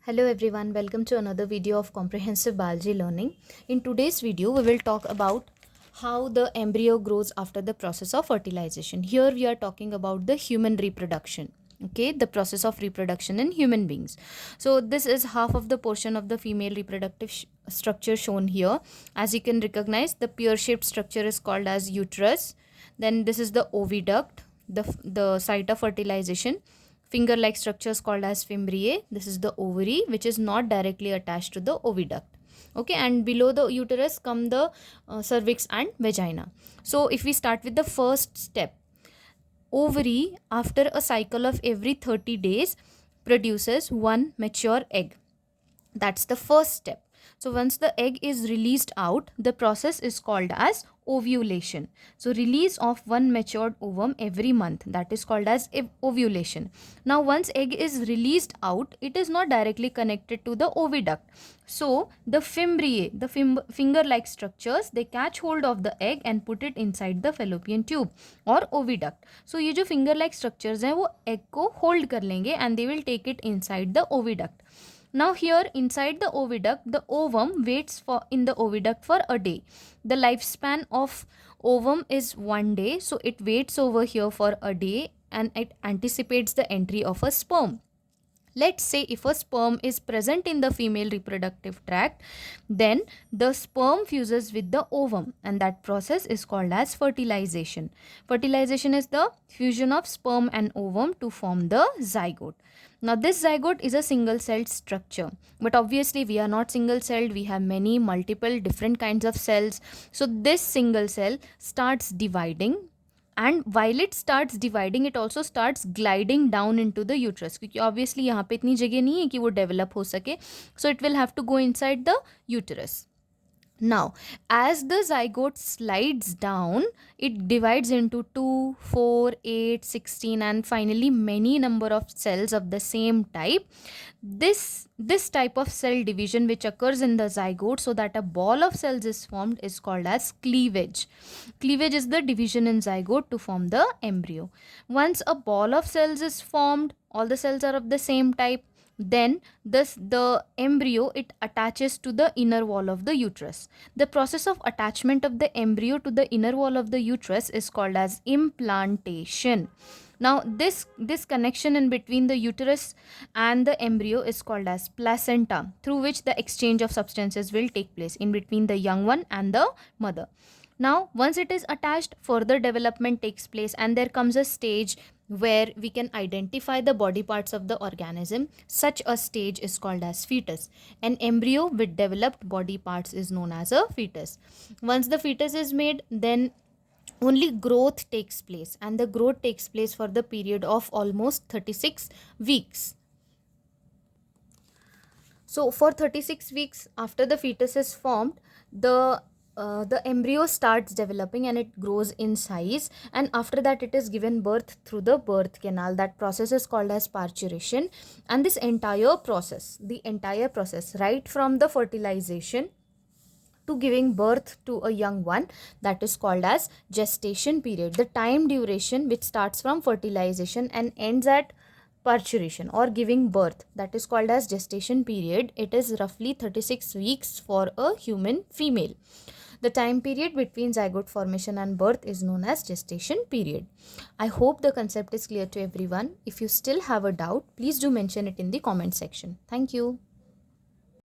Hello everyone, welcome to another video of comprehensive biology learning. In today's video, we will talk about how the embryo grows after the process of fertilization. Here we are talking about the human reproduction. Okay, the process of reproduction in human beings. So this is half of the portion of the female reproductive structure shown here. As you can recognize, the pear-shaped structure is called as uterus. Then this is the oviduct, the site of fertilization. Finger-like structures called as fimbriae. This is the ovary, which is not directly attached to the oviduct. Okay, and below the uterus come the cervix and vagina. So if we start with the first step, ovary after a cycle of every 30 days produces one mature egg. That's the first step. So once the egg is released out, the process is called as ovulation. So release of one matured ovum every month, that is called as ovulation. Now once egg is released out, it is not directly connected to the oviduct. So the fimbriae, the finger-like structures, they catch hold of the egg and put it inside the fallopian tube or oviduct. So ये जो finger-like structures हैं वो egg को hold कर लेंगे and they will take it inside the oviduct. Now here inside the oviduct, the ovum waits in the oviduct for a day. The lifespan of ovum is 1 day, so it waits over here for a day and it anticipates the entry of a sperm. Let's say if a sperm is present in the female reproductive tract, then the sperm fuses with the ovum and that process is called as fertilization. Fertilization is the fusion of sperm and ovum to form the zygote. Now this zygote is a single-celled structure, but obviously we are not single-celled, we have many multiple different kinds of cells. So this single cell starts dividing, and while it starts dividing, it also starts gliding down into the uterus. क्योंकि obviously यहाँ पे इतनी जगह नहीं है कि वो develop हो सके, so it will have to go inside the uterus. Now, as the zygote slides down, it divides into 2, 4, 8, 16 and finally many number of cells of the same type. This type of cell division which occurs in the zygote so that a ball of cells is formed is called as cleavage. Cleavage is the division in zygote to form the embryo. Once a ball of cells is formed, all the cells are of the same type, then the embryo, it attaches to the inner wall of the uterus. The process of attachment of the embryo to the inner wall of the uterus is called as implantation. Now this connection in between the uterus and the embryo is called as placenta, through which the exchange of substances will take place in between the young one and the mother. Now once it is attached, further development takes place and there comes a stage where we can identify the body parts of the organism. Such a stage is called as fetus. An embryo with developed body parts is known as a fetus. Once the fetus is made, then only growth takes place, and the growth takes place for the period of almost 36 weeks. So for 36 weeks after the fetus is formed, the embryo starts developing and it grows in size, and after that it is given birth through the birth canal. That process is called as parturition, and this entire process, right from the fertilization to giving birth to a young one, that is called as gestation period. The time duration which starts from fertilization and ends at parturition or giving birth, that is called as gestation period. It is roughly 36 weeks for a human female. The time period between zygote formation and birth is known as gestation period. I hope the concept is clear to everyone. If you still have a doubt, please do mention it in the comment section. Thank you.